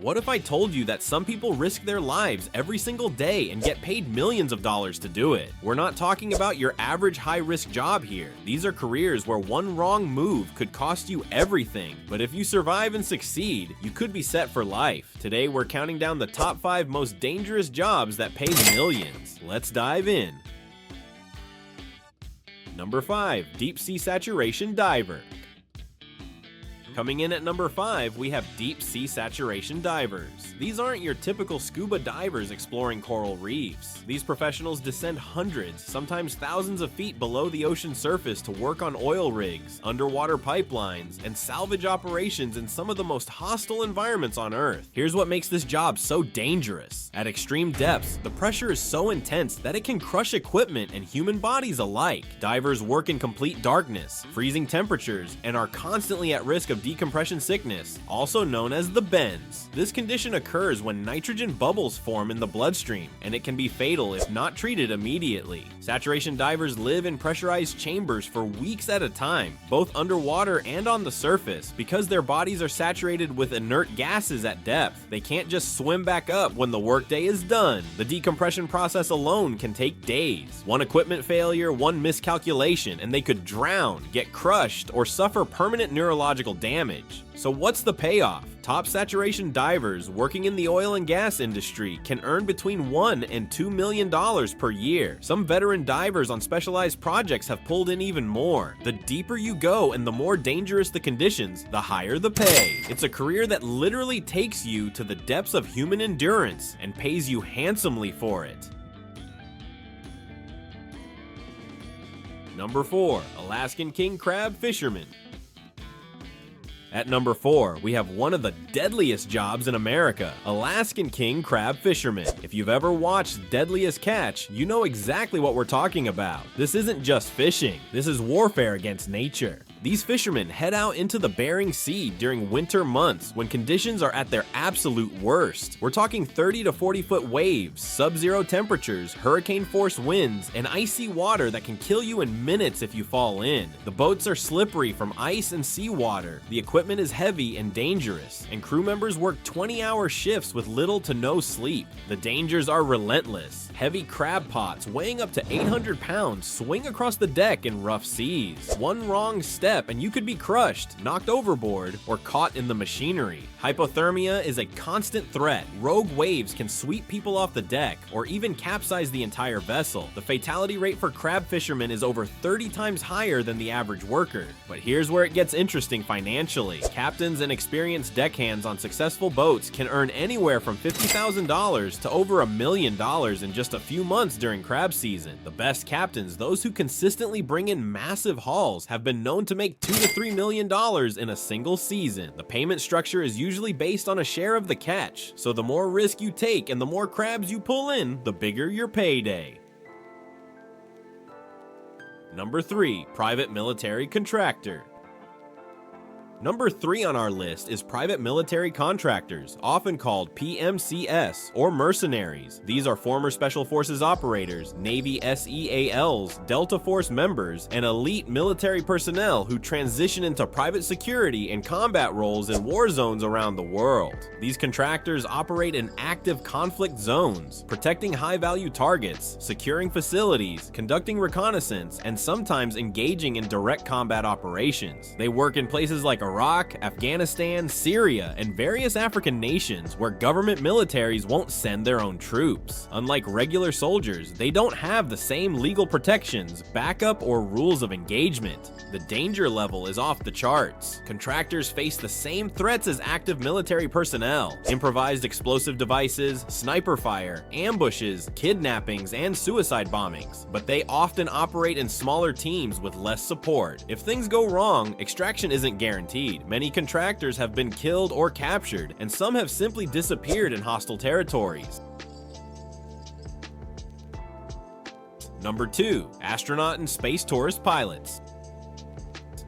What if I told you that some people risk their lives every single day and get paid millions of dollars to do it? We're not talking about your average high-risk job here. These are careers where one wrong move could cost you everything. But if you survive and succeed, you could be set for life. Today, we're counting down the top 5 most dangerous jobs that pay millions. Let's dive in. Number 5. Deep sea saturation diver. Coming in at number 5, we have deep sea saturation divers. These aren't your typical scuba divers exploring coral reefs. These professionals descend hundreds, sometimes thousands of feet below the ocean surface to work on oil rigs, underwater pipelines, and salvage operations in some of the most hostile environments on Earth. Here's what makes this job so dangerous. At extreme depths, the pressure is so intense that it can crush equipment and human bodies alike. Divers work in complete darkness, freezing temperatures, and are constantly at risk of decompression sickness, also known as the bends. This condition occurs when nitrogen bubbles form in the bloodstream, and it can be fatal if not treated immediately. Saturation divers live in pressurized chambers for weeks at a time, both underwater and on the surface. Because their bodies are saturated with inert gases at depth, they can't just swim back up when the workday is done. The decompression process alone can take days. One equipment failure, one miscalculation, and they could drown, get crushed, or suffer permanent neurological damage. So what's the payoff? Top saturation divers working in the oil and gas industry can earn between $1 and $2 million per year. Some veteran divers on specialized projects have pulled in even more. The deeper you go and the more dangerous the conditions, the higher the pay. It's a career that literally takes you to the depths of human endurance and pays you handsomely for it. Number 4. Alaskan king crab fisherman. At number 4, we have one of the deadliest jobs in America, Alaskan king crab fisherman. If you've ever watched Deadliest Catch, you know exactly what we're talking about. This isn't just fishing, this is warfare against nature. These fishermen head out into the Bering Sea during winter months when conditions are at their absolute worst. We're talking 30 to 40 foot waves, sub-zero temperatures, hurricane-force winds, and icy water that can kill you in minutes if you fall in. The boats are slippery from ice and seawater. The equipment is heavy and dangerous, and crew members work 20-hour shifts with little to no sleep. The dangers are relentless. Heavy crab pots weighing up to 800 pounds swing across the deck in rough seas. One wrong step and you could be crushed, knocked overboard, or caught in the machinery. Hypothermia is a constant threat. Rogue waves can sweep people off the deck or even capsize the entire vessel. The fatality rate for crab fishermen is over 30 times higher than the average worker. But here's where it gets interesting financially. Captains and experienced deckhands on successful boats can earn anywhere from $50,000 to over $1 million in just a few months during crab season. The best captains, those who consistently bring in massive hauls, have been known to make $2 to $3 million in a single season. The payment structure is usually based on a share of the catch, so the more risk you take and the more crabs you pull in, the bigger your payday. Number 3. Private military contractor. Number 3 on our list is private military contractors, often called PMCS or mercenaries. These are former Special Forces operators, Navy SEALs, Delta Force members, and elite military personnel who transition into private security and combat roles in war zones around the world. These contractors operate in active conflict zones, protecting high-value targets, securing facilities, conducting reconnaissance, and sometimes engaging in direct combat operations. They work in places like Iraq, Afghanistan, Syria, and various African nations where government militaries won't send their own troops. Unlike regular soldiers, they don't have the same legal protections, backup, or rules of engagement. The danger level is off the charts. Contractors face the same threats as active military personnel: improvised explosive devices, sniper fire, ambushes, kidnappings, and suicide bombings. But they often operate in smaller teams with less support. If things go wrong, extraction isn't guaranteed. Many contractors have been killed or captured, and some have simply disappeared in hostile territories. Number 2. Astronaut and space tourist pilots.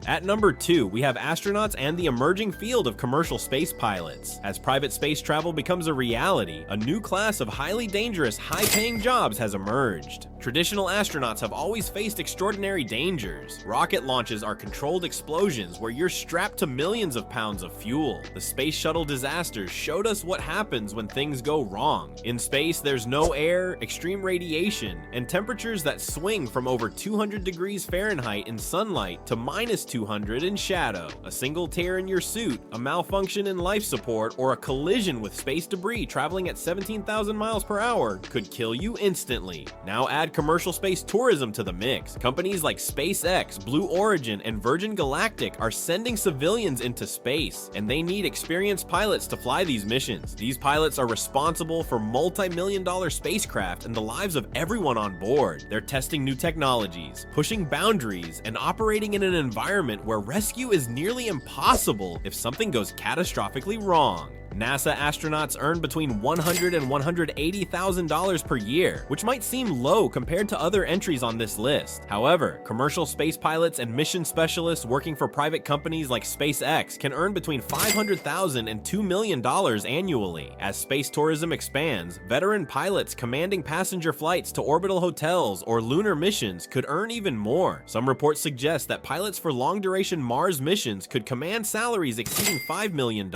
At number 2, we have astronauts and the emerging field of commercial space pilots. As private space travel becomes a reality, a new class of highly dangerous, high-paying jobs has emerged. Traditional astronauts have always faced extraordinary dangers. Rocket launches are controlled explosions where you're strapped to millions of pounds of fuel. The space shuttle disasters showed us what happens when things go wrong. In space, there's no air, extreme radiation, and temperatures that swing from over 200 degrees Fahrenheit in sunlight to -200 in shadow. A single tear in your suit, a malfunction in life support, or a collision with space debris traveling at 17,000 miles per hour could kill you instantly. Now add commercial space tourism to the mix. Companies like SpaceX, Blue Origin, and Virgin Galactic are sending civilians into space, and they need experienced pilots to fly these missions. These pilots are responsible for multi-million-dollar spacecraft and the lives of everyone on board. They're testing new technologies, pushing boundaries, and operating in an environment where rescue is nearly impossible if something goes catastrophically wrong. NASA astronauts earn between $100,000 and $180,000 per year, which might seem low compared to other entries on this list. However, commercial space pilots and mission specialists working for private companies like SpaceX can earn between $500,000 and $2 million annually. As space tourism expands, veteran pilots commanding passenger flights to orbital hotels or lunar missions could earn even more. Some reports suggest that pilots for long-duration Mars missions could command salaries exceeding $5 million.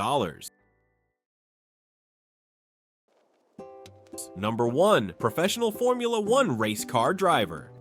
Number 1, professional Formula 1 race car driver.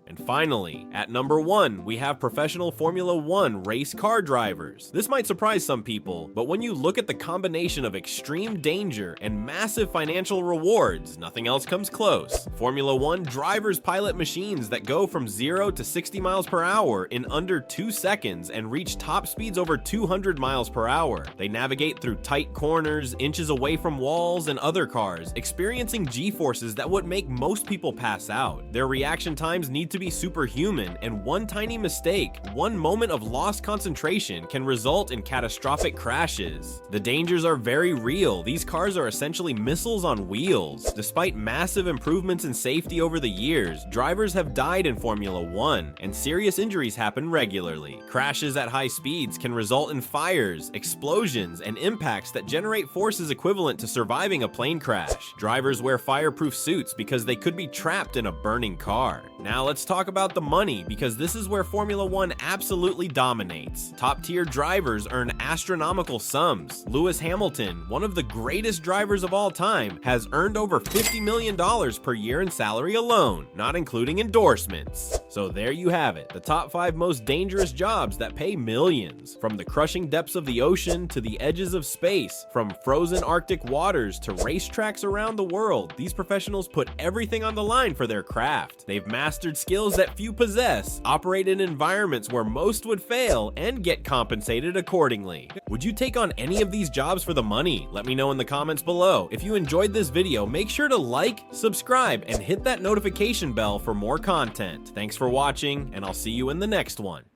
And finally, at number 1, we have professional Formula 1 race car drivers. This might surprise some people, but when you look at the combination of extreme danger and massive financial rewards, nothing else comes close. Formula 1 drivers pilot machines that go from 0 to 60 miles per hour in under 2 seconds and reach top speeds over 200 miles per hour. They navigate through tight corners, inches away from walls and other cars, experiencing G-forces that would make most people pass out. Their reaction times need to be superhuman, and one tiny mistake, one moment of lost concentration can result in catastrophic crashes. The dangers are very real. These cars are essentially missiles on wheels. Despite massive improvements in safety over the years, drivers have died in Formula 1, and serious injuries happen regularly. Crashes at high speeds can result in fires, explosions, and impacts that generate forces equivalent to surviving a plane crash. Drivers wear fireproof suits because they could be trapped in a burning car. Now let's talk about the money, because this is where Formula 1 absolutely dominates. Top-tier drivers earn astronomical sums. Lewis Hamilton, one of the greatest drivers of all time, has earned over $50 million per year in salary alone, not including endorsements. So there you have it, the top 5 most dangerous jobs that pay millions. From the crushing depths of the ocean to the edges of space, from frozen Arctic waters to racetracks around the world, these professionals put everything on the line for their craft. They've mastered skills that few possess, operate in environments where most would fail, and get compensated accordingly. Would you take on any of these jobs for the money? Let me know in the comments below. If you enjoyed this video, make sure to like, subscribe, and hit that notification bell for more content. Thanks for watching, and I'll see you in the next one.